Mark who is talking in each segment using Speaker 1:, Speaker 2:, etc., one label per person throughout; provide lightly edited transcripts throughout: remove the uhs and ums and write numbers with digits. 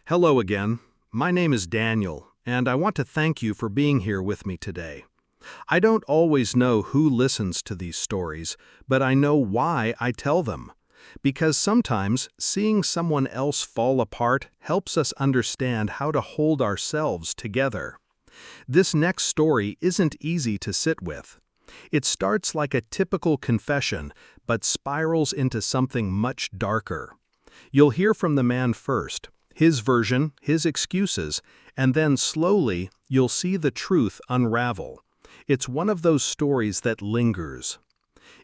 Speaker 1: Hello again. My name is Daniel, and I want to thank you for being here with me today. I don't always know who listens to these stories, but I know why I tell them. Because sometimes seeing someone else fall apart helps us understand how to hold ourselves together. This next story isn't easy to sit with. It starts like a typical confession, but spirals into something much darker. You'll hear from the man first, his version, his excuses, and then slowly you'll see the truth unravel. It's one of those stories that lingers.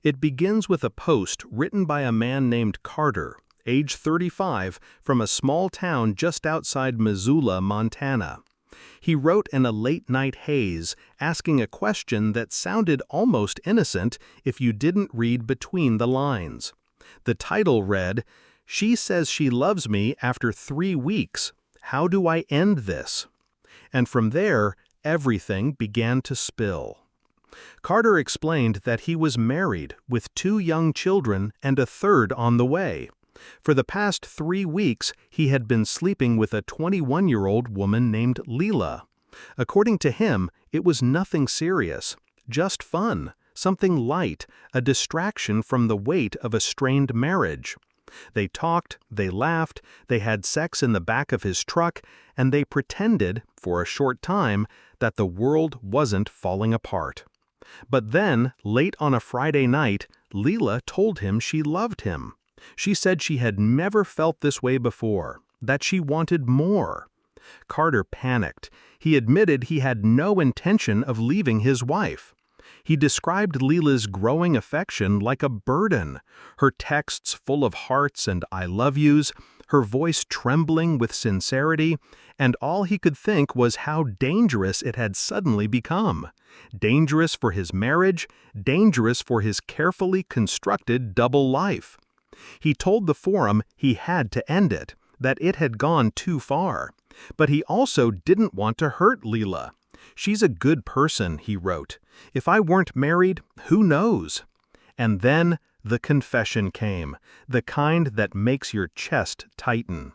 Speaker 1: It begins with a post written by a man named Carter, age 35, from a small town just outside Missoula, Montana. He wrote in a late-night haze, asking a question that sounded almost innocent if you didn't read between the lines. The title read, "She says she loves me after 3 weeks. How do I end this?" And from there, everything began to spill. Carter explained that he was married with 2 young children and a third on the way. For the past 3 weeks, he had been sleeping with a 21-year-old woman named Lila. According to him, it was nothing serious, just fun, something light, a distraction from the weight of a strained marriage. They talked, they laughed, they had sex in the back of his truck, and they pretended, for a short time, that the world wasn't falling apart. But then, late on a Friday night, Lila told him she loved him. She said she had never felt this way before, that she wanted more. Carter panicked. He admitted he had no intention of leaving his wife. He described Lila's growing affection like a burden, her texts full of hearts and I love yous, her voice trembling with sincerity, and all he could think was how dangerous it had suddenly become. Dangerous for his marriage, dangerous for his carefully constructed double life. He told the forum he had to end it, that it had gone too far. But he also didn't want to hurt Lila. "She's a good person," he wrote. "If I weren't married, who knows?" And then the confession came, the kind that makes your chest tighten.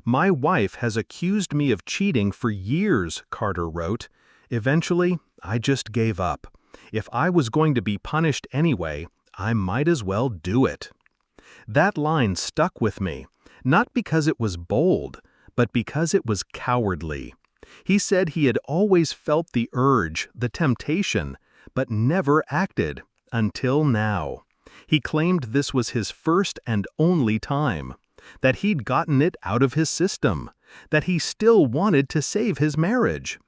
Speaker 1: "My wife has accused me of cheating for years," Carter wrote. "Eventually, I just gave up. If I was going to be punished anyway, I might as well do it." That line stuck with me, not because it was bold, but because it was cowardly. He said he had always felt the urge, the temptation, but never acted, until now. He claimed this was his first and only time, that he'd gotten it out of his system, that he still wanted to save his marriage.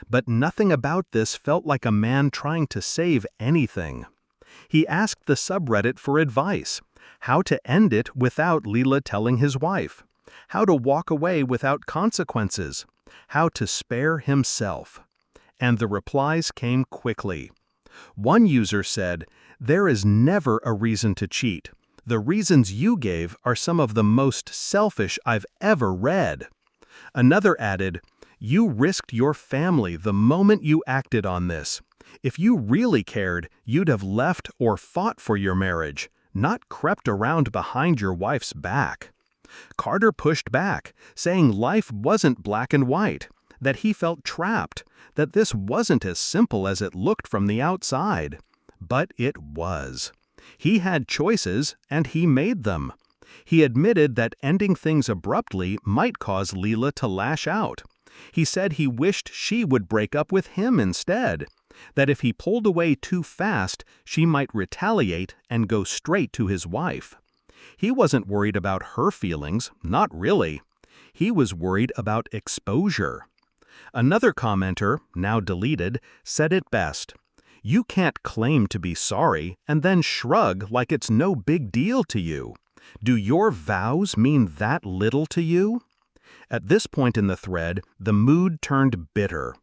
Speaker 1: But nothing about this felt like a man trying to save anything. He asked the subreddit for advice, how to end it without Lila telling his wife, how to walk away without consequences, how to spare himself. And the replies came quickly. One user said, "There is never a reason to cheat. The reasons you gave are some of the most selfish I've ever read." Another added, "You risked your family the moment you acted on this. If you really cared, you'd have left or fought for your marriage, not crept around behind your wife's back." Carter pushed back, saying life wasn't black and white, that he felt trapped, that this wasn't as simple as it looked from the outside. But it was. He had choices, and he made them. He admitted that ending things abruptly might cause Lila to lash out. He said he wished she would break up with him instead, that if he pulled away too fast, she might retaliate and go straight to his wife. He wasn't worried about her feelings, not really. He was worried about exposure. Another commenter, now deleted, said it best. "You can't claim to be sorry and then shrug like it's no big deal to you. Do your vows mean that little to you?" At this point in the thread, the mood turned bitter.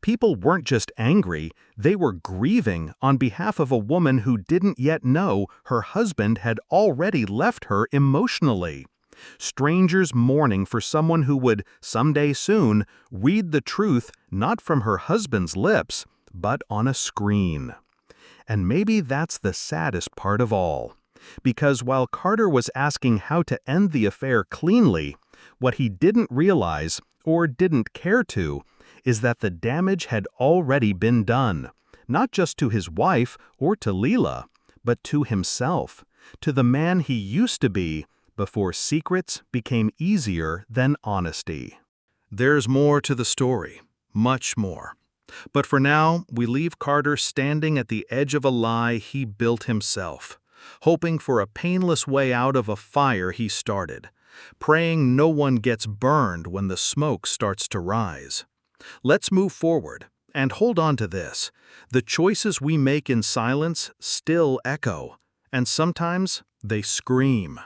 Speaker 1: People weren't just angry, they were grieving on behalf of a woman who didn't yet know her husband had already left her emotionally. Strangers mourning for someone who would, someday soon, read the truth not from her husband's lips, but on a screen. And maybe that's the saddest part of all. Because while Carter was asking how to end the affair cleanly, What he didn't realize, or didn't care to, is that the damage had already been done, not just to his wife or to Lila, but to himself, to the man he used to be before secrets became easier than honesty. There's more to the story, much more. But for now, we leave Carter standing at the edge of a lie he built himself, hoping for a painless way out of a fire he started, praying no one gets burned when the smoke starts to rise. Let's move forward, and hold on to this. The choices we make in silence still echo, and sometimes they scream.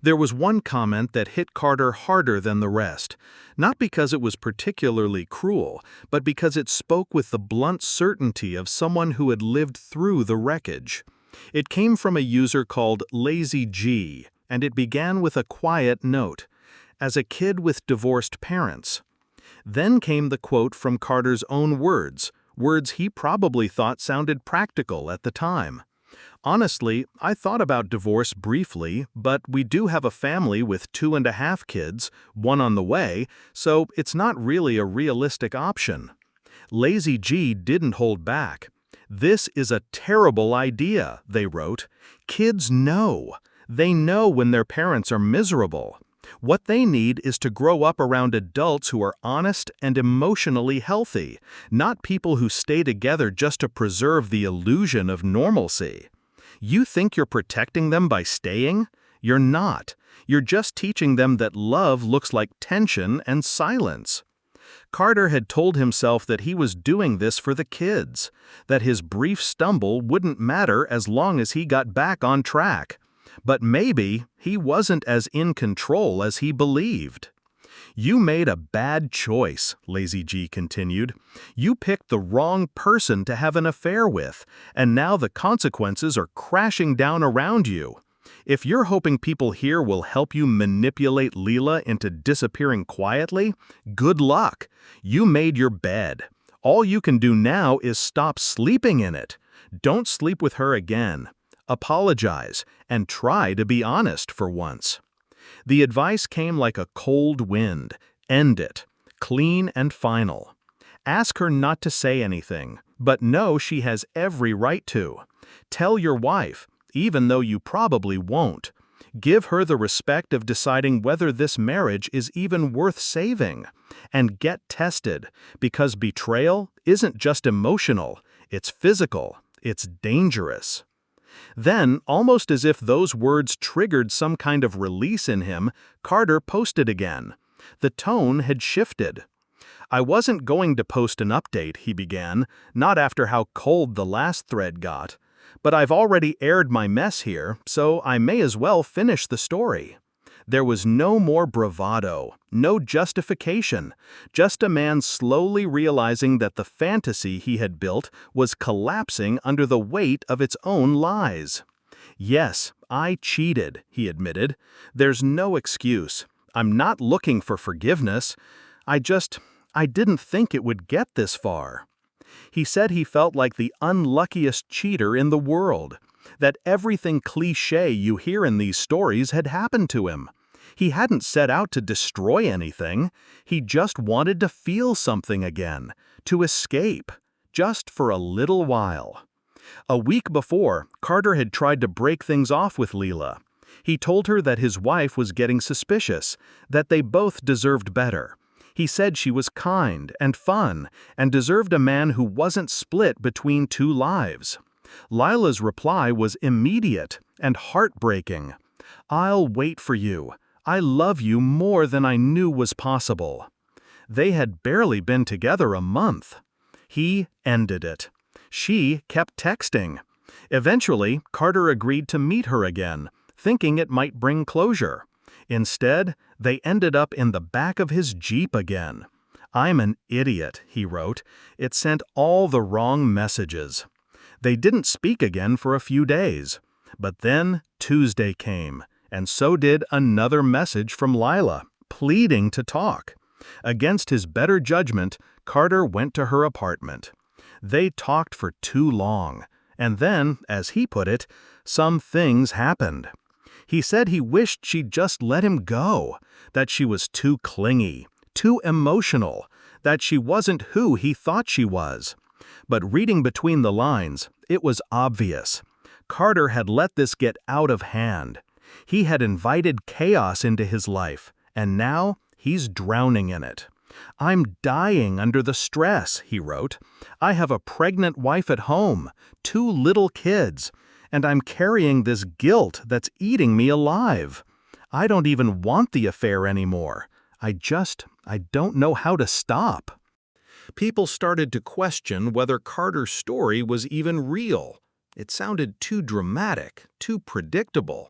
Speaker 1: There was one comment that hit Carter harder than the rest, not because it was particularly cruel, but because it spoke with the blunt certainty of someone who had lived through the wreckage. It came from a user called Lazy G, and it began with a quiet note, "As a kid with divorced parents." Then came the quote from Carter's own words he probably thought sounded practical at the time. "Honestly, I thought about divorce briefly, but we do have a family with 2.5 kids, one on the way, so it's not really a realistic option." Lazy G didn't hold back. "This is a terrible idea," they wrote. "Kids know. They know when their parents are miserable. What they need is to grow up around adults who are honest and emotionally healthy, not people who stay together just to preserve the illusion of normalcy. You think you're protecting them by staying? You're not. You're just teaching them that love looks like tension and silence." Carter had told himself that he was doing this for the kids, that his brief stumble wouldn't matter as long as he got back on track. But maybe he wasn't as in control as he believed. "You made a bad choice," Lazy G continued. "You picked the wrong person to have an affair with, and now the consequences are crashing down around you. If you're hoping people here will help you manipulate Lila into disappearing quietly, good luck. You made your bed. All you can do now is stop sleeping in it. Don't sleep with her again. Apologize, and try to be honest for once." The advice came like a cold wind. End it. Clean and final. Ask her not to say anything, but know she has every right to. Tell your wife, even though you probably won't. Give her the respect of deciding whether this marriage is even worth saving. And get tested, because betrayal isn't just emotional, it's physical, it's dangerous. Then, almost as if those words triggered some kind of release in him, Carter posted again. The tone had shifted. "I wasn't going to post an update," he began, "not after how cold the last thread got. But I've already aired my mess here, so I may as well finish the story." There was no more bravado, no justification, just a man slowly realizing that the fantasy he had built was collapsing under the weight of its own lies. "Yes, I cheated," he admitted. "There's no excuse. I'm not looking for forgiveness. I didn't think it would get this far." He said he felt like the unluckiest cheater in the world, that everything cliché you hear in these stories had happened to him. He hadn't set out to destroy anything. He just wanted to feel something again, to escape, just for a little while. A week before, Carter had tried to break things off with Lila. He told her that his wife was getting suspicious, that they both deserved better. He said she was kind and fun and deserved a man who wasn't split between two lives. Lila's reply was immediate and heartbreaking. "I'll wait for you. I love you more than I knew was possible." They had barely been together a month. He ended it. She kept texting. Eventually, Carter agreed to meet her again, thinking it might bring closure. Instead, they ended up in the back of his Jeep again. "I'm an idiot," he wrote. "It sent all the wrong messages." They didn't speak again for a few days. But then Tuesday came, and so did another message from Lila, pleading to talk. Against his better judgment, Carter went to her apartment. They talked for too long, and then, as he put it, some things happened. He said he wished she'd just let him go, that she was too clingy, too emotional, that she wasn't who he thought she was. But reading between the lines, it was obvious. Carter had let this get out of hand. He had invited chaos into his life, and now he's drowning in it. "I'm dying under the stress," he wrote. "I have a pregnant wife at home, 2 little kids, and I'm carrying this guilt that's eating me alive. I don't even want the affair anymore. I don't know how to stop." People started to question whether Carter's story was even real. It sounded too dramatic, too predictable.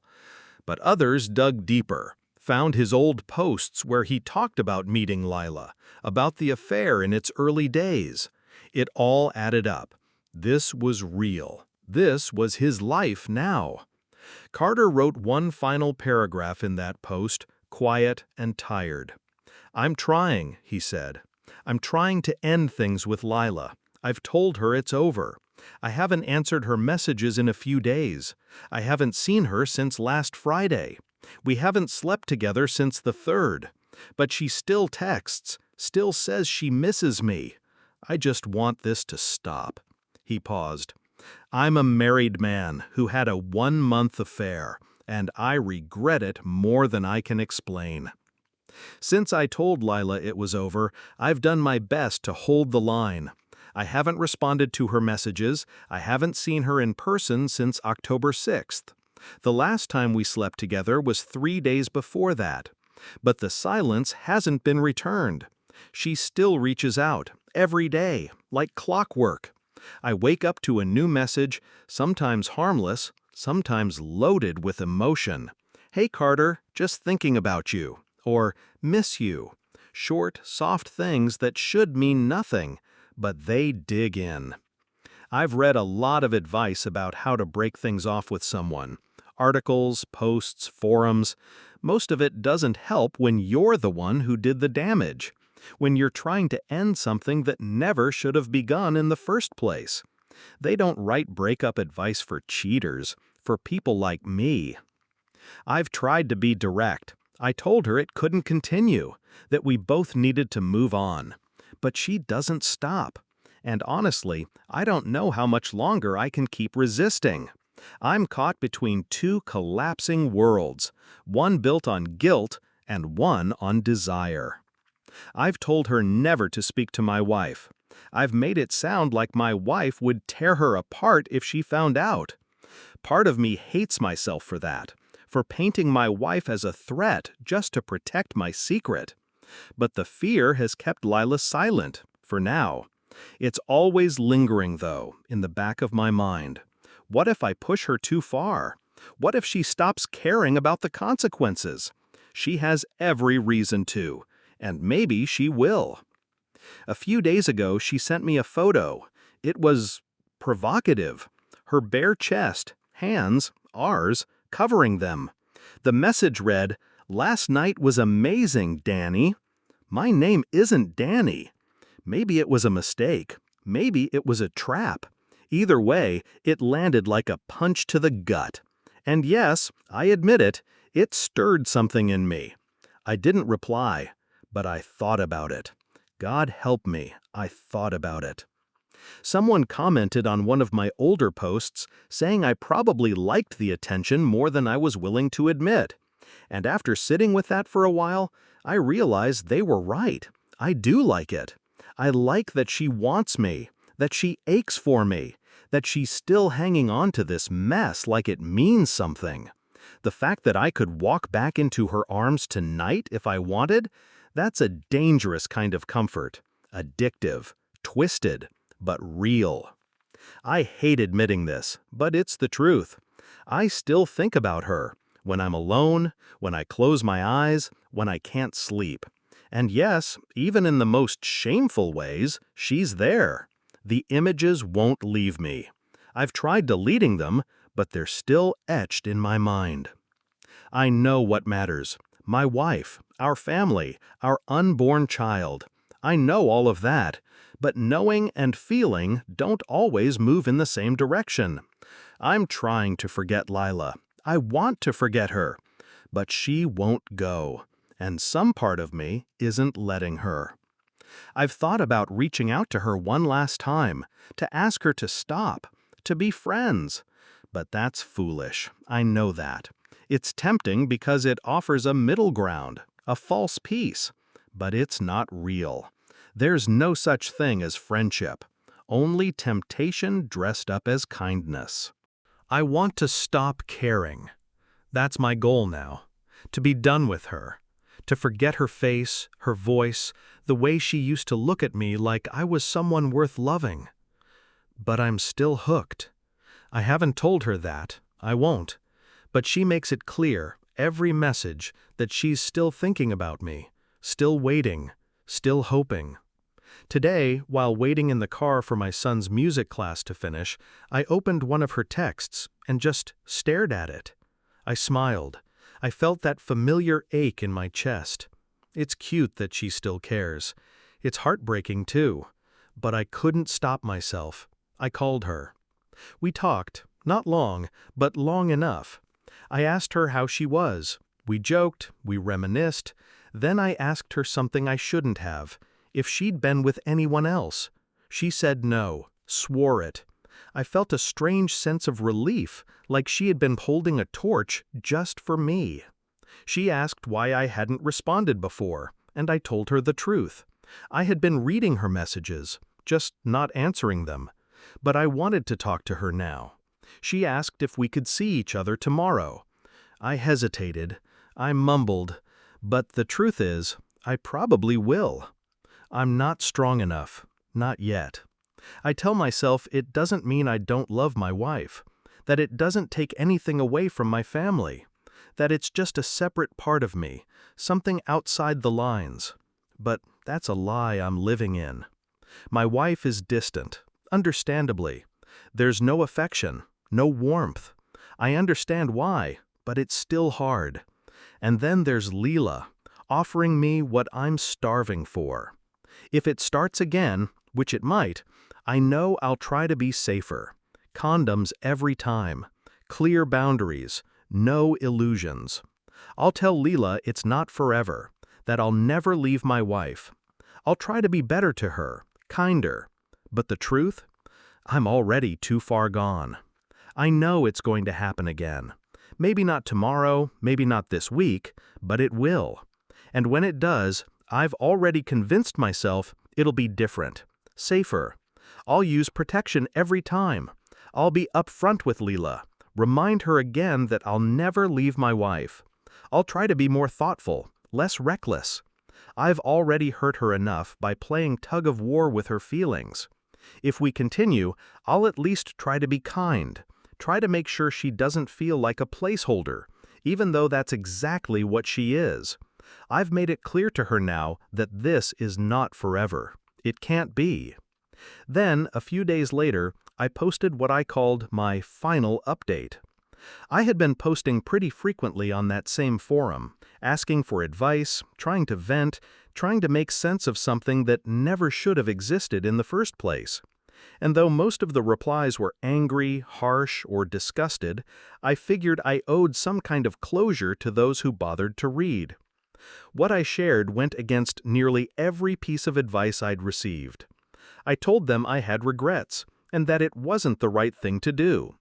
Speaker 1: But others dug deeper, found his old posts where he talked about meeting Lila, about the affair in its early days. It all added up. This was real. This was his life now. Carter wrote one final paragraph in that post, quiet and tired. "I'm trying," he said. "I'm trying to end things with Lila. I've told her it's over. I haven't answered her messages in a few days. I haven't seen her since last Friday. We haven't slept together since the 3rd. But she still texts, still says she misses me. I just want this to stop." He paused. "I'm a married man who had a 1-month affair, and I regret it more than I can explain. Since I told Lila it was over, I've done my best to hold the line. I haven't responded to her messages. I haven't seen her in person since October 6th. The last time we slept together was 3 days before that. But the silence hasn't been returned. She still reaches out, every day, like clockwork. I wake up to a new message, sometimes harmless, sometimes loaded with emotion. 'Hey Carter, just thinking about you,' or 'miss you.' Short, soft things that should mean nothing, but they dig in. I've read a lot of advice about how to break things off with someone. Articles, posts, forums. Most of it doesn't help when you're the one who did the damage, when you're trying to end something that never should have begun in the first place. They don't write breakup advice for cheaters, for people like me. I've tried to be direct. I told her it couldn't continue, that we both needed to move on. But she doesn't stop. And honestly, I don't know how much longer I can keep resisting. I'm caught between 2 collapsing worlds, one built on guilt and one on desire. I've told her never to speak to my wife. I've made it sound like my wife would tear her apart if she found out. Part of me hates myself for that, for painting my wife as a threat just to protect my secret. But the fear has kept Lila silent, for now. It's always lingering, though, in the back of my mind. What if I push her too far? What if she stops caring about the consequences? She has every reason to, and maybe she will. A few days ago, she sent me a photo. It was provocative. Her bare chest, hands, ours, covering them. The message read, "Last night was amazing, Danny." My name isn't Danny. Maybe it was a mistake. Maybe it was a trap. Either way, it landed like a punch to the gut. And yes, I admit it, it stirred something in me. I didn't reply, but I thought about it. God help me, I thought about it. Someone commented on one of my older posts saying I probably liked the attention more than I was willing to admit. And after sitting with that for a while, I realized they were right. I do like it. I like that she wants me, that she aches for me, that she's still hanging on to this mess like it means something. The fact that I could walk back into her arms tonight if I wanted, that's a dangerous kind of comfort. Addictive, twisted, but real. I hate admitting this, but it's the truth. I still think about her. When I'm alone, when I close my eyes, when I can't sleep. And yes, even in the most shameful ways, she's there. The images won't leave me. I've tried deleting them, but they're still etched in my mind. I know what matters. My wife, our family, our unborn child. I know all of that, but knowing and feeling don't always move in the same direction. I'm trying to forget Lila. I want to forget her, but she won't go, and some part of me isn't letting her. I've thought about reaching out to her one last time, to ask her to stop, to be friends. But that's foolish, I know that. It's tempting because it offers a middle ground, a false peace. But it's not real. There's no such thing as friendship, only temptation dressed up as kindness. I want to stop caring. That's my goal now, to be done with her, to forget her face, her voice, the way she used to look at me like I was someone worth loving. But I'm still hooked. I haven't told her that, I won't, but she makes it clear, every message, that she's still thinking about me, still waiting, still hoping. Today, while waiting in the car for my son's music class to finish, I opened one of her texts and just stared at it. I smiled. I felt that familiar ache in my chest. It's cute that she still cares. It's heartbreaking too. But I couldn't stop myself. I called her. We talked, not long, but long enough. I asked her how she was. We joked, we reminisced. Then I asked her something I shouldn't have, if she'd been with anyone else. She said no, swore it. I felt a strange sense of relief, like she had been holding a torch just for me. She asked why I hadn't responded before, and I told her the truth. I had been reading her messages, just not answering them. But I wanted to talk to her now. She asked if we could see each other tomorrow. I hesitated. I mumbled. But the truth is, I probably will. I'm not strong enough. Not yet. I tell myself it doesn't mean I don't love my wife, that it doesn't take anything away from my family, that it's just a separate part of me, something outside the lines. But that's a lie I'm living in. My wife is distant, understandably. There's no affection, no warmth. I understand why, but it's still hard. And then there's Lila, offering me what I'm starving for. If it starts again, which it might, I know I'll try to be safer. Condoms every time. Clear boundaries. No illusions. I'll tell Lila it's not forever, that I'll never leave my wife. I'll try to be better to her, kinder. But the truth? I'm already too far gone. I know it's going to happen again. Maybe not tomorrow, maybe not this week, but it will. And when it does, I've already convinced myself it'll be different, safer. I'll use protection every time. I'll be upfront with Lila, remind her again that I'll never leave my wife. I'll try to be more thoughtful, less reckless. I've already hurt her enough by playing tug-of-war with her feelings. If we continue, I'll at least try to be kind, try to make sure she doesn't feel like a placeholder, even though that's exactly what she is. I've made it clear to her now that this is not forever. It can't be. Then, a few days later, I posted what I called my final update. I had been posting pretty frequently on that same forum, asking for advice, trying to vent, trying to make sense of something that never should have existed in the first place. And though most of the replies were angry, harsh, or disgusted, I figured I owed some kind of closure to those who bothered to read. What I shared went against nearly every piece of advice I'd received. I told them I had regrets, and that it wasn't the right thing to do.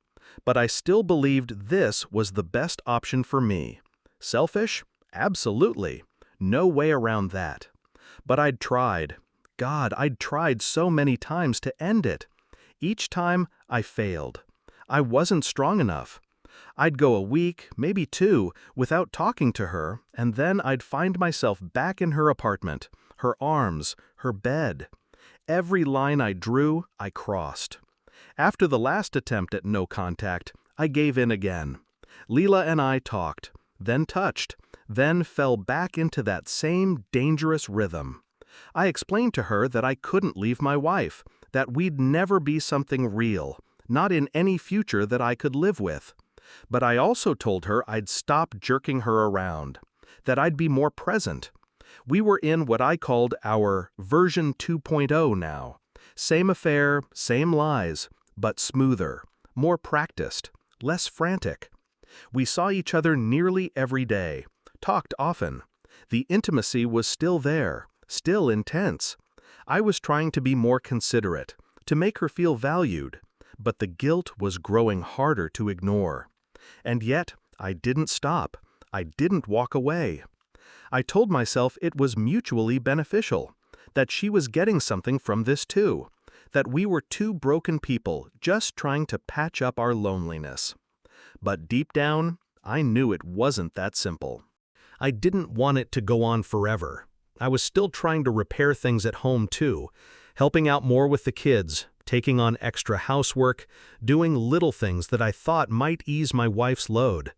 Speaker 1: But I still believed this was the best option for me. Selfish? Absolutely. No way around that. But I'd tried. God, I'd tried so many times to end it. Each time, I failed. I wasn't strong enough. I'd go a week, maybe 2, without talking to her, and then I'd find myself back in her apartment, her arms, her bed. Every line I drew, I crossed. After the last attempt at no contact, I gave in again. Lila and I talked, then touched, then fell back into that same dangerous rhythm. I explained to her that I couldn't leave my wife, that we'd never be something real, not in any future that I could live with. But I also told her I'd stop jerking her around, that I'd be more present. We were in what I called our version 2.0 now. Same affair, same lies, but smoother, more practiced, less frantic. We saw each other nearly every day, talked often. The intimacy was still there, still intense. I was trying to be more considerate, to make her feel valued, but the guilt was growing harder to ignore. And yet, I didn't stop. I didn't walk away. I told myself it was mutually beneficial, that she was getting something from this too, that we were two broken people just trying to patch up our loneliness. But deep down, I knew it wasn't that simple. I didn't want it to go on forever. I was still trying to repair things at home too, helping out more with the kids, taking on extra housework, doing little things that I thought might ease my wife's load.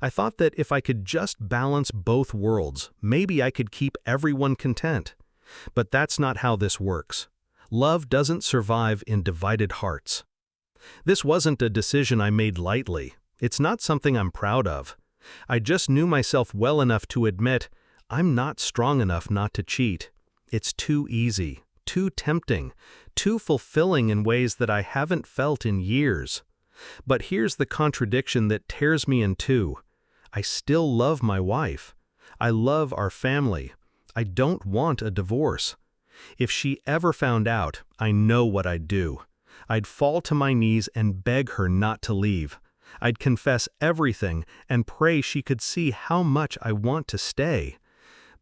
Speaker 1: I thought that if I could just balance both worlds, maybe I could keep everyone content. But that's not how this works. Love doesn't survive in divided hearts. This wasn't a decision I made lightly. It's not something I'm proud of. I just knew myself well enough to admit I'm not strong enough not to cheat. It's too easy, too tempting, too fulfilling in ways that I haven't felt in years. But here's the contradiction that tears me in two. I still love my wife. I love our family. I don't want a divorce. If she ever found out, I know what I'd do. I'd fall to my knees and beg her not to leave. I'd confess everything and pray she could see how much I want to stay.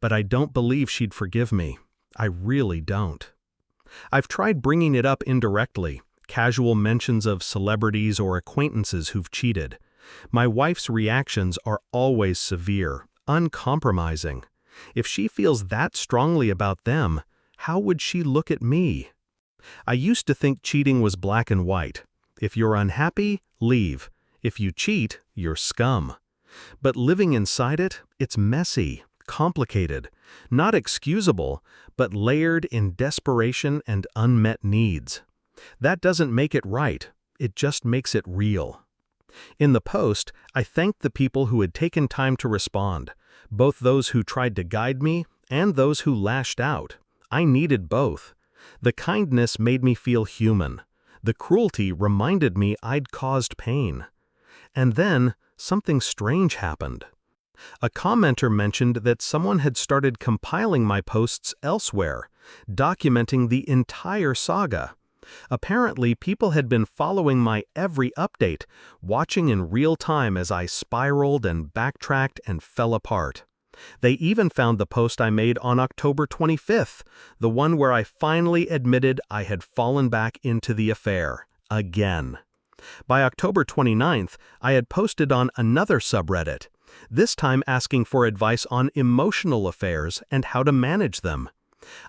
Speaker 1: But I don't believe she'd forgive me. I really don't. I've tried bringing it up indirectly, casual mentions of celebrities or acquaintances who've cheated. My wife's reactions are always severe, uncompromising. If she feels that strongly about them, how would she look at me? I used to think cheating was black and white. If you're unhappy, leave. If you cheat, you're scum. But living inside it, it's messy, complicated, not excusable, but layered in desperation and unmet needs. That doesn't make it right, it just makes it real. In the post, I thanked the people who had taken time to respond, both those who tried to guide me and those who lashed out. I needed both. The kindness made me feel human. The cruelty reminded me I'd caused pain. And then, something strange happened. A commenter mentioned that someone had started compiling my posts elsewhere, documenting the entire saga. Apparently, people had been following my every update, watching in real time as I spiraled and backtracked and fell apart. They even found the post I made on October 25th, the one where I finally admitted I had fallen back into the affair, again. By October 29th, I had posted on another subreddit, this time asking for advice on emotional affairs and how to manage them.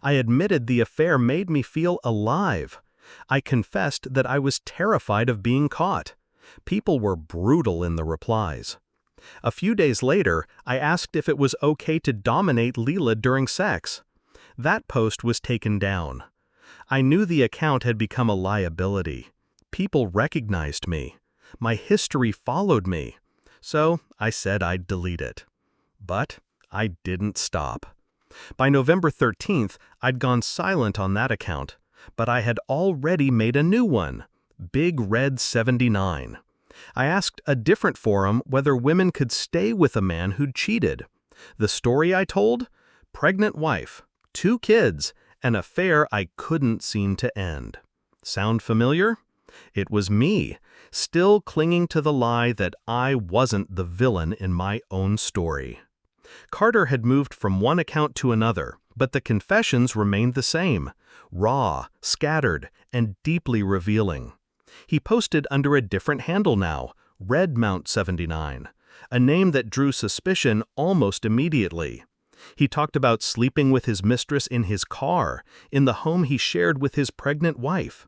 Speaker 1: I admitted the affair made me feel alive. I confessed that I was terrified of being caught. People were brutal in the replies. A few days later, I asked if it was okay to dominate Lila during sex. That post was taken down. I knew the account had become a liability. People recognized me. My history followed me. So I said I'd delete it. But I didn't stop. By November 13th, I'd gone silent on that account, but I had already made a new one, Big Red 79. I asked a different forum whether women could stay with a man who'd cheated. The story I told? Pregnant wife, 2 kids, an affair I couldn't seem to end. Sound familiar? It was me, still clinging to the lie that I wasn't the villain in my own story. Carter had moved from one account to another, but the confessions remained the same, raw, scattered, and deeply revealing. He posted under a different handle now, Redmount79, a name that drew suspicion almost immediately. He talked about sleeping with his mistress in his car, in the home he shared with his pregnant wife.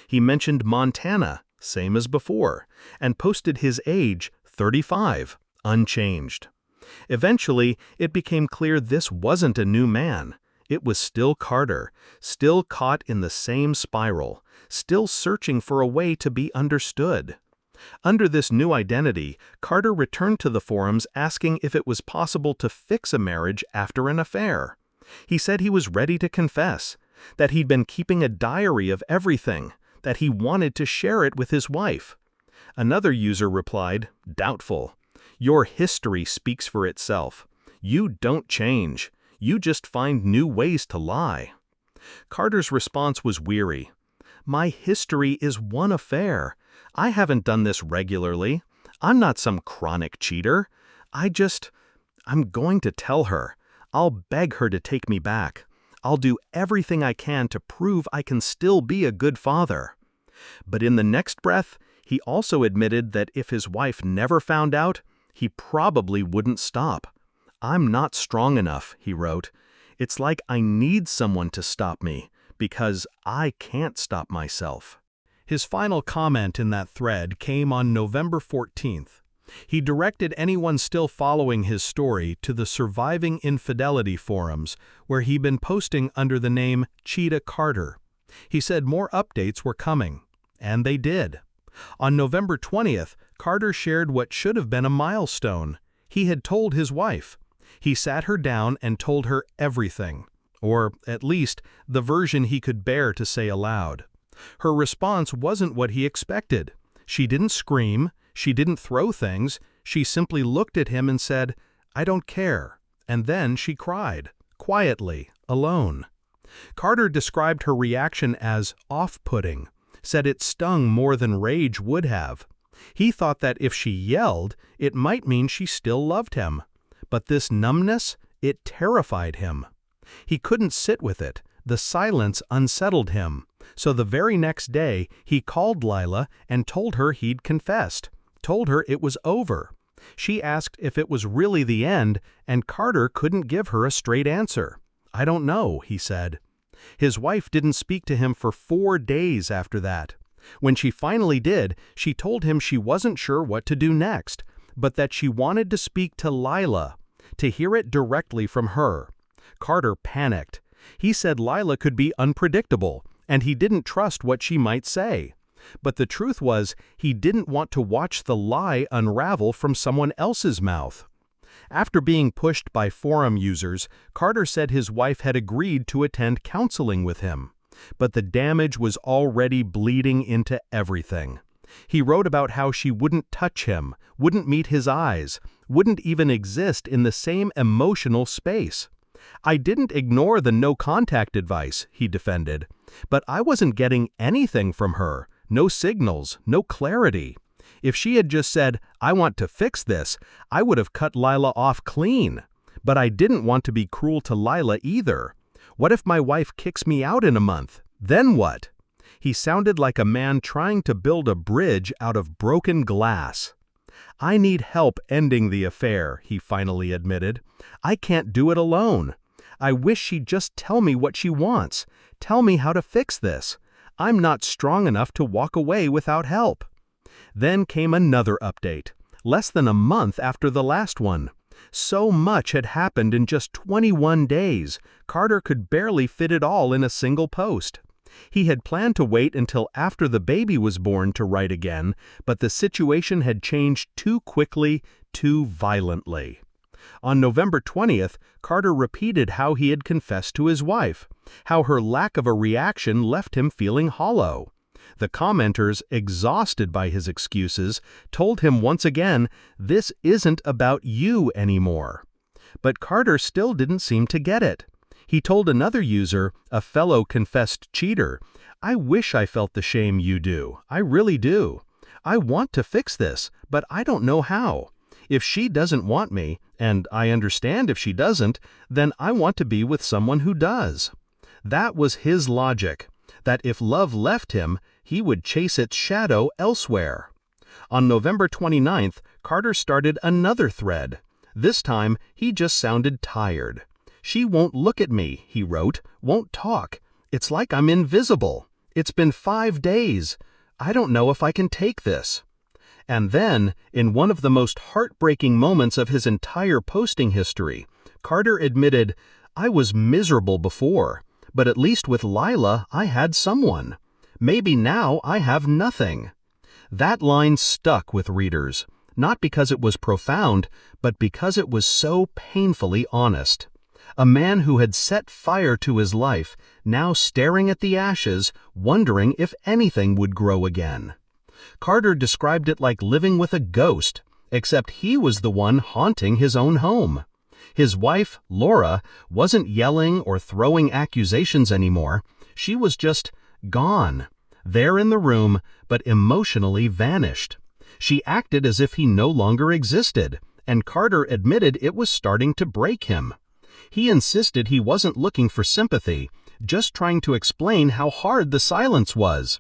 Speaker 1: He mentioned Montana, same as before, and posted his age, 35, unchanged. Eventually, it became clear this wasn't a new man. It was still Carter, still caught in the same spiral, still searching for a way to be understood. Under this new identity, Carter returned to the forums asking if it was possible to fix a marriage after an affair. He said he was ready to confess, that he'd been keeping a diary of everything, that he wanted to share it with his wife. Another user replied, doubtful. Your history speaks for itself. You don't change. You just find new ways to lie. Carter's response was weary. My history is one affair. I haven't done this regularly. I'm not some chronic cheater. I'm going to tell her. I'll beg her to take me back. I'll do everything I can to prove I can still be a good father. But in the next breath, he also admitted that if his wife never found out, he probably wouldn't stop. I'm not strong enough, he wrote. It's like I need someone to stop me, because I can't stop myself. His final comment in that thread came on November 14th. He directed anyone still following his story to the Surviving Infidelity forums, where he'd been posting under the name Cheetah Carter. He said more updates were coming, and they did. On November 20th, Carter shared what should have been a milestone. He had told his wife. He sat her down and told her everything, or at least the version he could bear to say aloud. Her response wasn't what he expected. She didn't scream, she didn't throw things, she simply looked at him and said, "I don't care," and then she cried, quietly, alone. Carter described her reaction as off-putting, said it stung more than rage would have. He thought that if she yelled, it might mean she still loved him. But this numbness, it terrified him. He couldn't sit with it. The silence unsettled him. So the very next day, he called Lila and told her he'd confessed, told her it was over. She asked if it was really the end, and Carter couldn't give her a straight answer. "I don't know," he said. His wife didn't speak to him for 4 days after that. When she finally did, she told him she wasn't sure what to do next, but that she wanted to speak to Lila, to hear it directly from her. Carter panicked. He said Lila could be unpredictable, and he didn't trust what she might say. But the truth was, he didn't want to watch the lie unravel from someone else's mouth. After being pushed by forum users, Carter said his wife had agreed to attend counseling with him. But the damage was already bleeding into everything. He wrote about how she wouldn't touch him, wouldn't meet his eyes, wouldn't even exist in the same emotional space. "I didn't ignore the no-contact advice," he defended, "but I wasn't getting anything from her, no signals, no clarity. If she had just said, 'I want to fix this,' I would have cut Lila off clean. But I didn't want to be cruel to Lila either. What if my wife kicks me out in a month? Then what?" He sounded like a man trying to build a bridge out of broken glass. "I need help ending the affair," he finally admitted. "I can't do it alone. I wish she'd just tell me what she wants. Tell me how to fix this. I'm not strong enough to walk away without help." Then came another update, less than a month after the last one. So much had happened in just 21 days, Carter could barely fit it all in a single post. He had planned to wait until after the baby was born to write again, but the situation had changed too quickly, too violently. On November 20th, Carter repeated how he had confessed to his wife, how her lack of a reaction left him feeling hollow. The commenters, exhausted by his excuses, told him once again, "This isn't about you anymore." But Carter still didn't seem to get it. He told another user, a fellow confessed cheater, "I wish I felt the shame you do. I really do. I want to fix this, but I don't know how. If she doesn't want me, and I understand if she doesn't, then I want to be with someone who does." That was his logic, that if love left him, he would chase its shadow elsewhere. On November 29th, Carter started another thread. This time, he just sounded tired. "She won't look at me," he wrote, "won't talk. It's like I'm invisible. It's been 5 days. I don't know if I can take this." And then, in one of the most heartbreaking moments of his entire posting history, Carter admitted, "I was miserable before, but at least with Lila I had someone. Maybe now I have nothing." That line stuck with readers, not because it was profound, but because it was so painfully honest. A man who had set fire to his life, now staring at the ashes, wondering if anything would grow again. Carter described it like living with a ghost, except he was the one haunting his own home. His wife, Laura, wasn't yelling or throwing accusations anymore. She was just gone, there in the room, but emotionally vanished. She acted as if he no longer existed, and Carter admitted it was starting to break him. He insisted he wasn't looking for sympathy, just trying to explain how hard the silence was.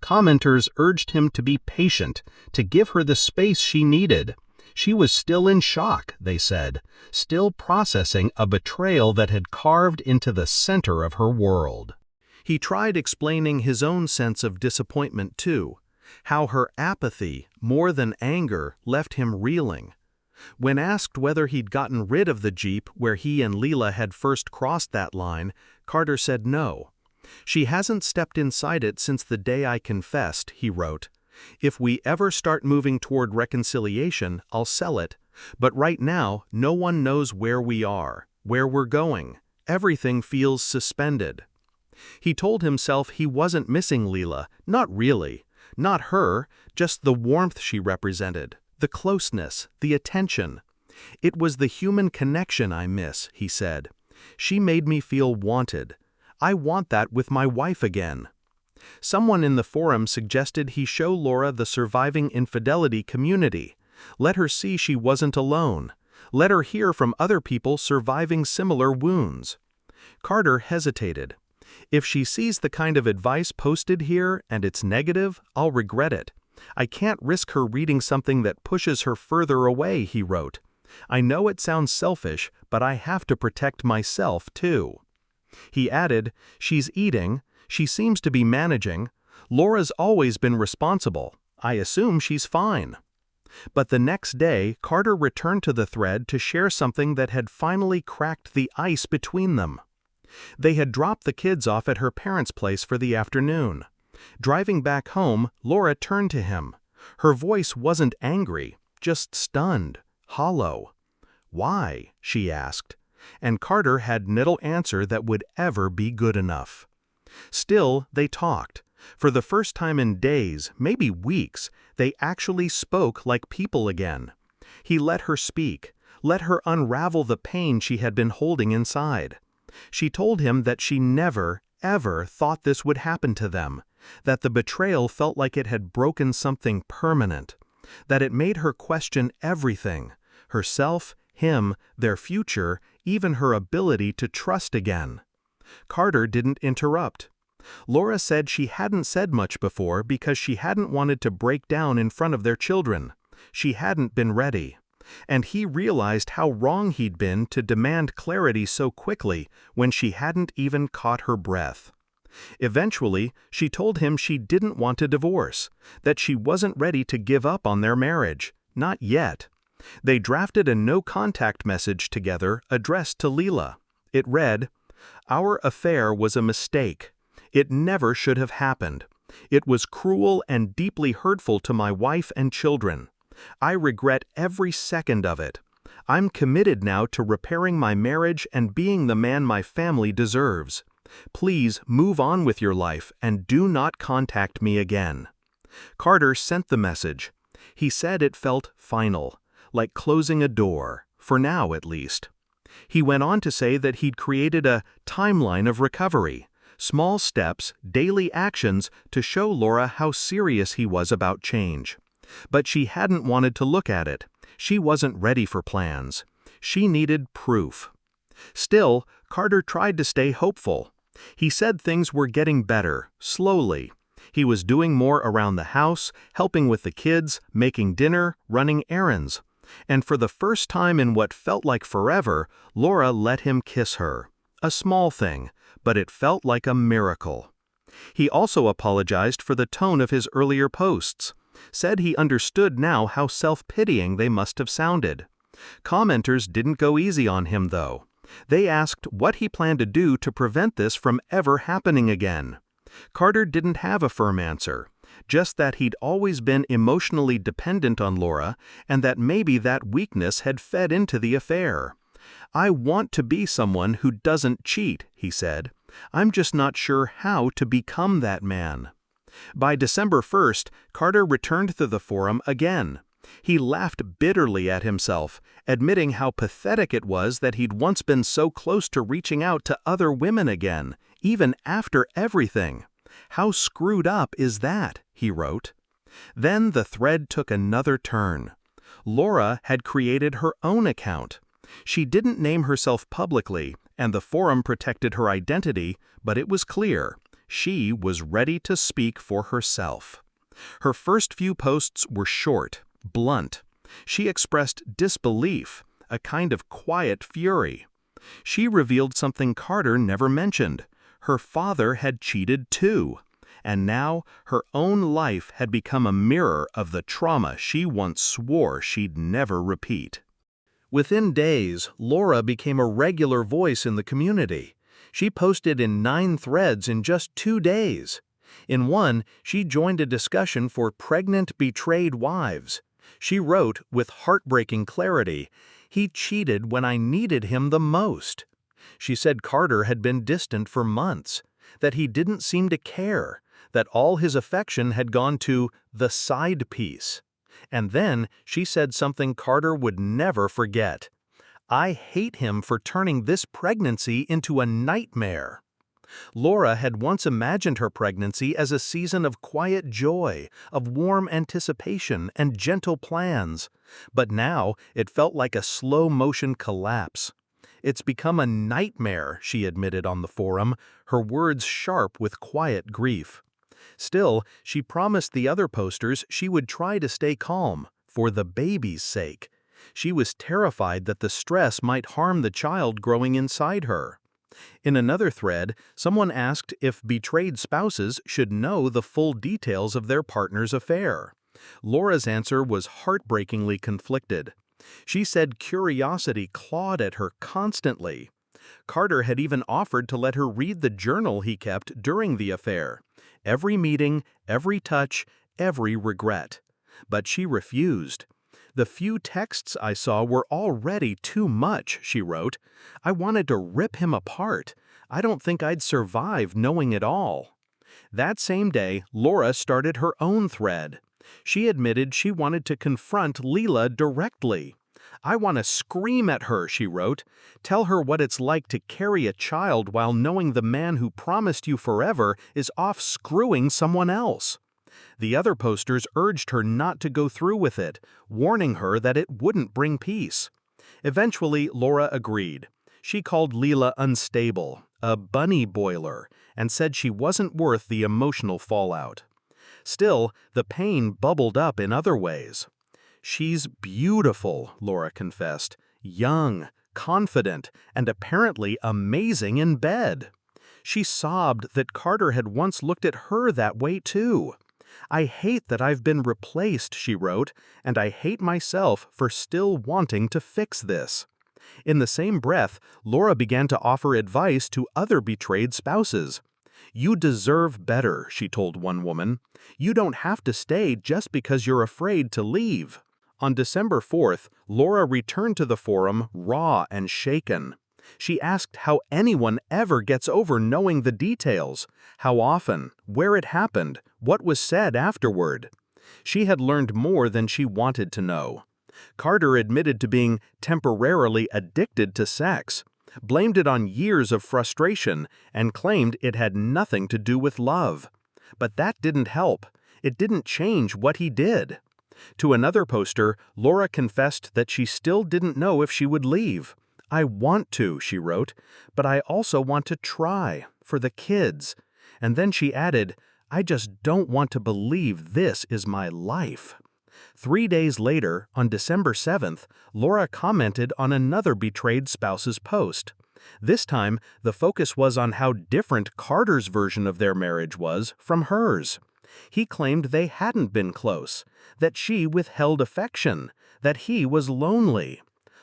Speaker 1: Commenters urged him to be patient, to give her the space she needed. She was still in shock, they said, still processing a betrayal that had carved into the center of her world. He tried explaining his own sense of disappointment too, how her apathy, more than anger, left him reeling. When asked whether he'd gotten rid of the Jeep where he and Lila had first crossed that line, Carter said no. "She hasn't stepped inside it since the day I confessed," he wrote. "If we ever start moving toward reconciliation, I'll sell it. But right now, no one knows where we are, where we're going. Everything feels suspended." He told himself he wasn't missing Lila, not really. Not her, just the warmth she represented, the closeness, the attention. "It was the human connection I miss," he said. "She made me feel wanted. I want that with my wife again." Someone in the forum suggested he show Laura the surviving infidelity community. Let her see she wasn't alone. Let her hear from other people surviving similar wounds. Carter hesitated. "If she sees the kind of advice posted here and it's negative, I'll regret it. I can't risk her reading something that pushes her further away," he wrote. "I know it sounds selfish, but I have to protect myself too." He added, "She's eating. She seems to be managing. Laura's always been responsible. I assume she's fine." But the next day, Carter returned to the thread to share something that had finally cracked the ice between them. They had dropped the kids off at her parents' place for the afternoon. Driving back home, Laura turned to him. Her voice wasn't angry, just stunned, hollow. "Why?" she asked. And Carter had no answer that would ever be good enough. Still, they talked. For the first time in days, maybe weeks, they actually spoke like people again. He let her speak, let her unravel the pain she had been holding inside. She told him that she never, ever thought this would happen to them, that the betrayal felt like it had broken something permanent, that it made her question everything, herself, him, their future, even her ability to trust again. Carter didn't interrupt. Laura said she hadn't said much before because she hadn't wanted to break down in front of their children. She hadn't been ready. And he realized how wrong he'd been to demand clarity so quickly when she hadn't even caught her breath. Eventually, she told him she didn't want a divorce, that she wasn't ready to give up on their marriage, not yet. They drafted a no-contact message together addressed to Lila. It read, "Our affair was a mistake. It never should have happened. It was cruel and deeply hurtful to my wife and children. I regret every second of it. I'm committed now to repairing my marriage and being the man my family deserves. Please move on with your life and do not contact me again." Carter sent the message. He said it felt final, like closing a door, for now at least. He went on to say that he'd created a timeline of recovery, small steps, daily actions to show Laura how serious he was about change. But she hadn't wanted to look at it. She wasn't ready for plans. She needed proof. Still, Carter tried to stay hopeful. He said things were getting better, slowly. He was doing more around the house, helping with the kids, making dinner, running errands. And for the first time in what felt like forever, Laura let him kiss her. A small thing, but it felt like a miracle. He also apologized for the tone of his earlier posts. Said he understood now how self-pitying they must have sounded. Commenters didn't go easy on him, though. They asked what he planned to do to prevent this from ever happening again. Carter didn't have a firm answer, just that he'd always been emotionally dependent on Laura and that maybe that weakness had fed into the affair. "I want to be someone who doesn't cheat," he said. "I'm just not sure how to become that man." By December 1st, Carter returned to the forum again. He laughed bitterly at himself, admitting how pathetic it was that he'd once been so close to reaching out to other women again, even after everything. "How screwed up is that?" he wrote. Then the thread took another turn. Laura had created her own account. She didn't name herself publicly, and the forum protected her identity, but it was clear she was ready to speak for herself. Her first few posts were short, blunt. She expressed disbelief, a kind of quiet fury. She revealed something Carter never mentioned. Her father had cheated too. And now her own life had become a mirror of the trauma she once swore she'd never repeat. Within days, Laura became a regular voice in the community. She posted in 9 threads in just 2 days. In one, she joined a discussion for pregnant, betrayed wives. She wrote, with heartbreaking clarity, "He cheated when I needed him the most." She said Carter had been distant for months, that he didn't seem to care, that all his affection had gone to the side piece. And then she said something Carter would never forget. "I hate him for turning this pregnancy into a nightmare." Laura had once imagined her pregnancy as a season of quiet joy, of warm anticipation and gentle plans. But now it felt like a slow-motion collapse. "It's become a nightmare," she admitted on the forum, her words sharp with quiet grief. Still, she promised the other posters she would try to stay calm, for the baby's sake. She was terrified that the stress might harm the child growing inside her. In another thread, someone asked if betrayed spouses should know the full details of their partner's affair. Laura's answer was heartbreakingly conflicted. She said curiosity clawed at her constantly. Carter had even offered to let her read the journal he kept during the affair. Every meeting, every touch, every regret. But she refused. "The few texts I saw were already too much," she wrote. "I wanted to rip him apart. I don't think I'd survive knowing it all." That same day, Laura started her own thread. She admitted she wanted to confront Lila directly. "I want to scream at her," she wrote. "Tell her what it's like to carry a child while knowing the man who promised you forever is off screwing someone else." The other posters urged her not to go through with it, warning her that it wouldn't bring peace. Eventually, Laura agreed. She called Lila unstable, a bunny boiler, and said she wasn't worth the emotional fallout. Still, the pain bubbled up in other ways. "She's beautiful," Laura confessed, "young, confident, and apparently amazing in bed." She sobbed that Carter had once looked at her that way too. "I hate that I've been replaced," she wrote, "and I hate myself for still wanting to fix this." In the same breath, Laura began to offer advice to other betrayed spouses. "You deserve better," she told one woman. "You don't have to stay just because you're afraid to leave." On December 4th, Laura returned to the forum raw and shaken. She asked how anyone ever gets over knowing the details, how often, where it happened, what was said afterward. She had learned more than she wanted to know. Carter admitted to being temporarily addicted to sex, blamed it on years of frustration, and claimed it had nothing to do with love. But that didn't help. It didn't change what he did. To another poster, Laura confessed that she still didn't know if she would leave. "I want to," she wrote, "but I also want to try, for the kids." And then she added, "I just don't want to believe this is my life." 3 days later, on December 7th, Laura commented on another betrayed spouse's post. This time, the focus was on how different Carter's version of their marriage was from hers. He claimed they hadn't been close, that she withheld affection, that he was lonely.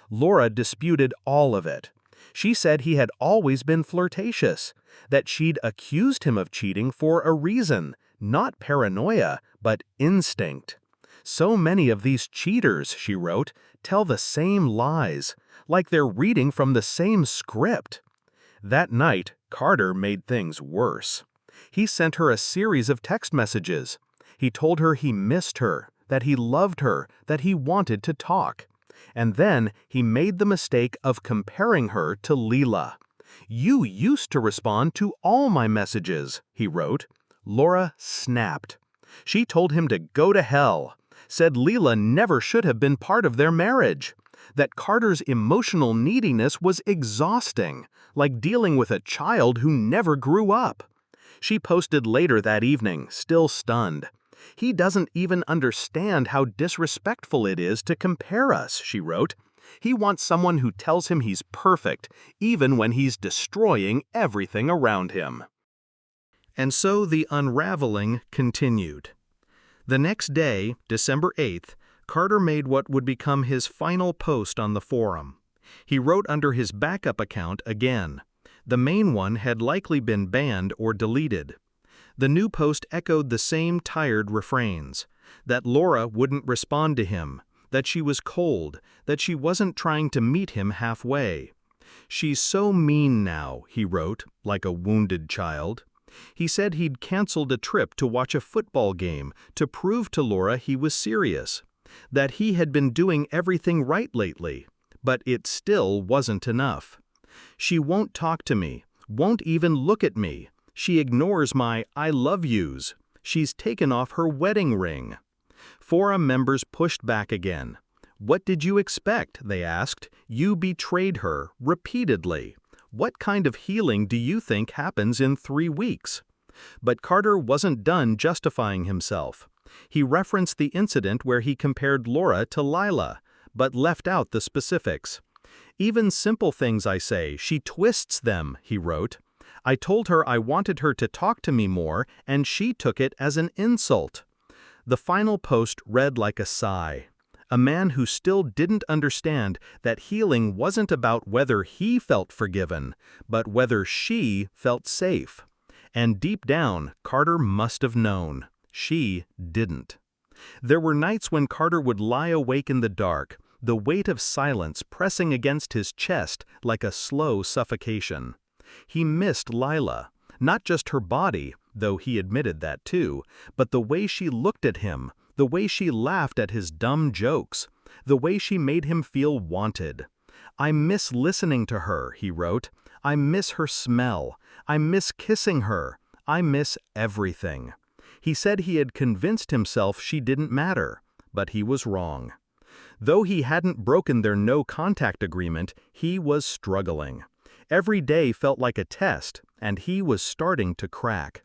Speaker 1: Laura disputed all of it. She said he had always been flirtatious, that she'd accused him of cheating for a reason, not paranoia, but instinct. "So many of these cheaters," she wrote, "tell the same lies, like they're reading from the same script." That night, Carter made things worse. He sent her a series of text messages. He told her he missed her, that he loved her, that he wanted to talk. And then he made the mistake of comparing her to Lila. "You used to respond to all my messages," he wrote. Laura snapped. She told him to go to hell, said Lila never should have been part of their marriage, that Carter's emotional neediness was exhausting, like dealing with a child who never grew up. She posted later that evening, still stunned. "He doesn't even understand how disrespectful it is to compare us," she wrote. "He wants someone who tells him he's perfect, even when he's destroying everything around him." And so the unraveling continued. The next day, December 8th, Carter made what would become his final post on the forum. He wrote under his backup account again. The main one had likely been banned or deleted. The new post echoed the same tired refrains: that Laura wouldn't respond to him, that she was cold, that she wasn't trying to meet him halfway. "She's so mean now," he wrote, like a wounded child. He said he'd canceled a trip to watch a football game to prove to Laura he was serious, that he had been doing everything right lately, but it still wasn't enough. "She won't talk to me, won't even look at me. She ignores my 'I love yous.' She's taken off her wedding ring." Forum members pushed back again. "What did you expect?" they asked. "You betrayed her, repeatedly. What kind of healing do you think happens in 3 weeks?" But Carter wasn't done justifying himself. He referenced the incident where he compared Laura to Lila, but left out the specifics. "Even simple things I say, she twists them," he wrote. "I told her I wanted her to talk to me more, and she took it as an insult." The final post read like a sigh. A man who still didn't understand that healing wasn't about whether he felt forgiven, but whether she felt safe. And deep down, Carter must have known. She didn't. There were nights when Carter would lie awake in the dark, the weight of silence pressing against his chest like a slow suffocation. He missed Lila, not just her body, though he admitted that too, but the way she looked at him, the way she laughed at his dumb jokes, the way she made him feel wanted. "I miss listening to her," he wrote. "I miss her smell. I miss kissing her. I miss everything." He said he had convinced himself she didn't matter, but he was wrong. Though he hadn't broken their no-contact agreement, he was struggling. Every day felt like a test, and he was starting to crack.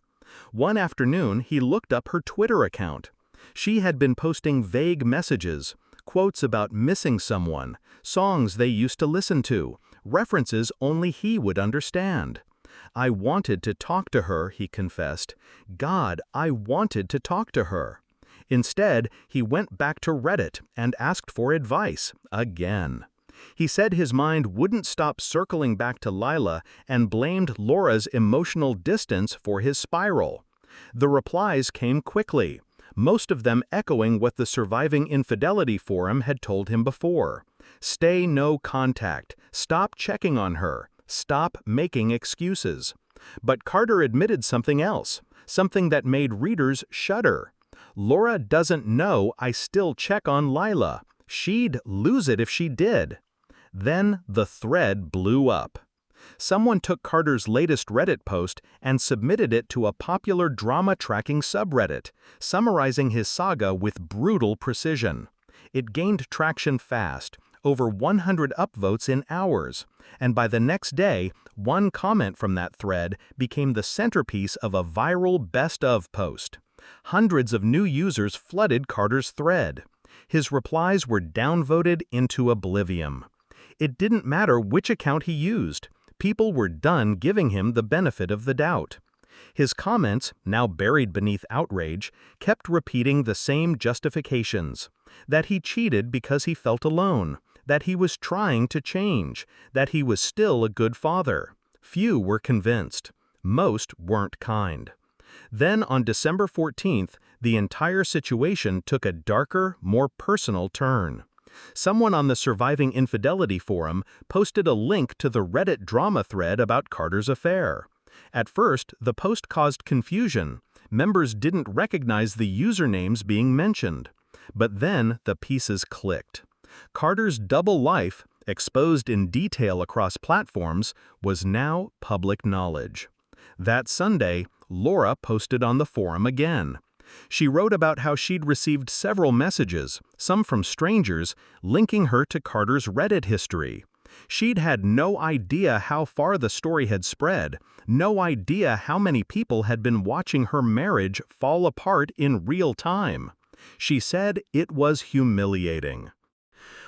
Speaker 1: One afternoon, he looked up her Twitter account. She had been posting vague messages, quotes about missing someone, songs they used to listen to, references only he would understand. "I wanted to talk to her," he confessed. "God, I wanted to talk to her." Instead, he went back to Reddit and asked for advice, again. He said his mind wouldn't stop circling back to Lila and blamed Laura's emotional distance for his spiral. The replies came quickly, most of them echoing what the Surviving Infidelity Forum had told him before. Stay no contact, stop checking on her, stop making excuses. But Carter admitted something else, something that made readers shudder. "Laura doesn't know I still check on Lila. She'd lose it if she did." Then the thread blew up. Someone took Carter's latest Reddit post and submitted it to a popular drama-tracking subreddit, summarizing his saga with brutal precision. It gained traction fast, over 100 upvotes in hours, and by the next day, one comment from that thread became the centerpiece of a viral best-of post. Hundreds of new users flooded Carter's thread. His replies were downvoted into oblivion. It didn't matter which account he used. People were done giving him the benefit of the doubt. His comments, now buried beneath outrage, kept repeating the same justifications: that he cheated because he felt alone, that he was trying to change, that he was still a good father. Few were convinced. Most weren't kind. Then on December 14th, the entire situation took a darker, more personal turn. Someone on the Surviving Infidelity Forum posted a link to the Reddit drama thread about Carter's affair. At first, the post caused confusion. Members didn't recognize the usernames being mentioned. But then the pieces clicked. Carter's double life, exposed in detail across platforms, was now public knowledge. That Sunday, Laura posted on the forum again. She wrote about how she'd received several messages, some from strangers, linking her to Carter's Reddit history. She'd had no idea how far the story had spread, no idea how many people had been watching her marriage fall apart in real time. She said it was humiliating.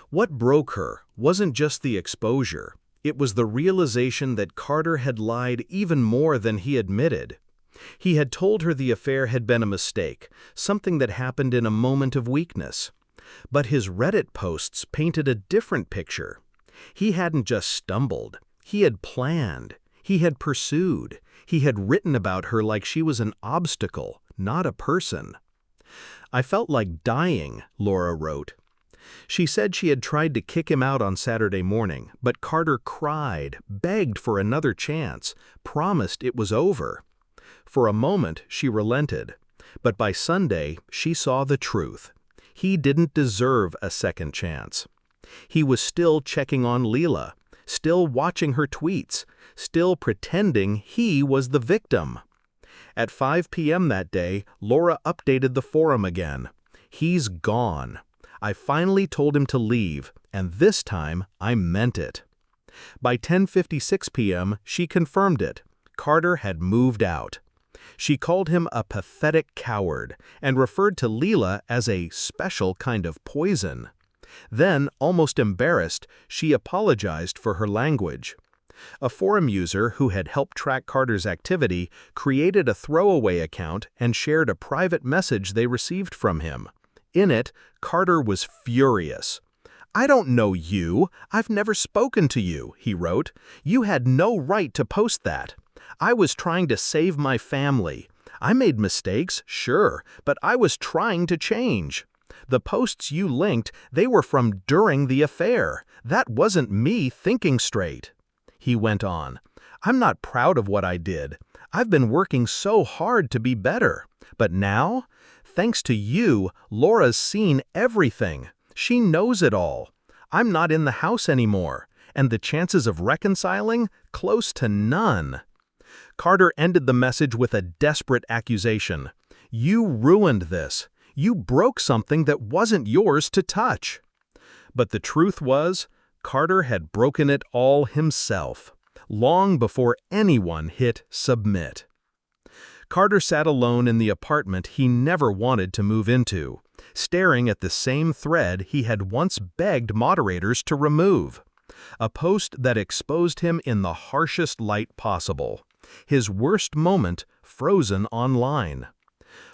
Speaker 1: What broke her wasn't just the exposure. It was the realization that Carter had lied even more than he admitted. He had told her the affair had been a mistake, something that happened in a moment of weakness. But his Reddit posts painted a different picture. He hadn't just stumbled. He had planned. He had pursued. He had written about her like she was an obstacle, not a person. "I felt like dying," Laura wrote. She said she had tried to kick him out on Saturday morning, but Carter cried, begged for another chance, promised it was over. For a moment, she relented, but by Sunday, she saw the truth. He didn't deserve a second chance. He was still checking on Lila, still watching her tweets, still pretending he was the victim. At 5 p.m. that day, Laura updated the forum again. "He's gone. I finally told him to leave, and this time I meant it." By 10:56 p.m., she confirmed it. Carter had moved out. She called him a pathetic coward and referred to Lila as a special kind of poison. Then, almost embarrassed, she apologized for her language. A forum user who had helped track Carter's activity created a throwaway account and shared a private message they received from him. In it, Carter was furious. "I don't know you. I've never spoken to you," he wrote. "You had no right to post that. I was trying to save my family. I made mistakes, sure, but I was trying to change. The posts you linked, they were from during the affair. That wasn't me thinking straight." He went on, "I'm not proud of what I did. I've been working so hard to be better. But now, thanks to you, Laura's seen everything. She knows it all. I'm not in the house anymore, and the chances of reconciling, close to none." Carter ended the message with a desperate accusation. "You ruined this. You broke something that wasn't yours to touch." But the truth was, Carter had broken it all himself, long before anyone hit submit. Carter sat alone in the apartment he never wanted to move into, staring at the same thread he had once begged moderators to remove. A post that exposed him in the harshest light possible. His worst moment frozen online.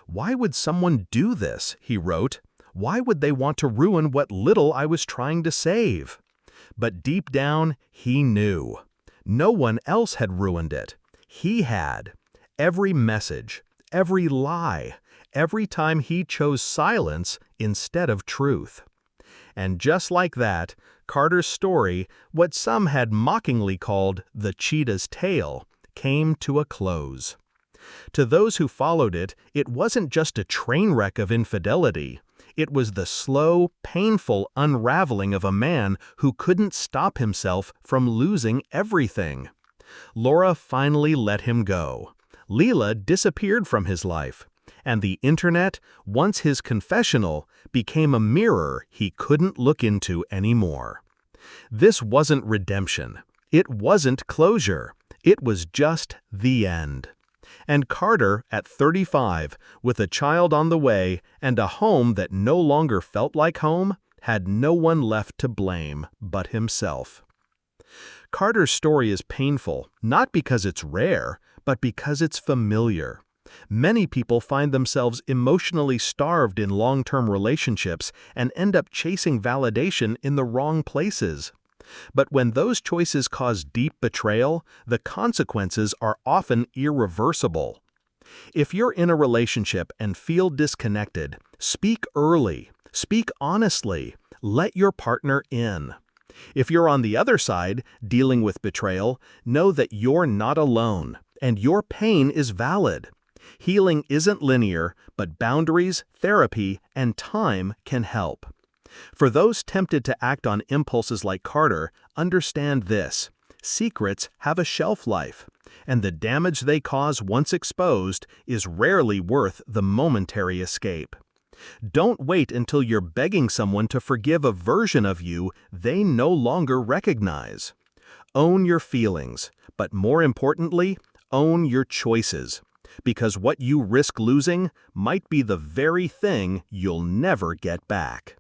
Speaker 1: "Why would someone do this?" he wrote. "Why would they want to ruin what little I was trying to save?" But deep down, he knew. No one else had ruined it. He had. Every message, every lie, every time he chose silence instead of truth. And just like that, Carter's story, what some had mockingly called the cheetah's tale, came to a close. To those who followed it, it wasn't just a train wreck of infidelity. It was the slow, painful unraveling of a man who couldn't stop himself from losing everything. Laura finally let him go. Lila disappeared from his life. And the internet, once his confessional, became a mirror he couldn't look into anymore. This wasn't redemption. It wasn't closure. It was just the end. And Carter, at 35, with a child on the way and a home that no longer felt like home, had no one left to blame but himself. Carter's story is painful, not because it's rare, but because it's familiar. Many people find themselves emotionally starved in long-term relationships and end up chasing validation in the wrong places. But when those choices cause deep betrayal, the consequences are often irreversible. If you're in a relationship and feel disconnected, speak early, speak honestly, let your partner in. If you're on the other side, dealing with betrayal, know that you're not alone, and your pain is valid. Healing isn't linear, but boundaries, therapy, and time can help. For those tempted to act on impulses like Carter, understand this: secrets have a shelf life, and the damage they cause once exposed is rarely worth the momentary escape. Don't wait until you're begging someone to forgive a version of you they no longer recognize. Own your feelings, but more importantly, own your choices. Because what you risk losing might be the very thing you'll never get back.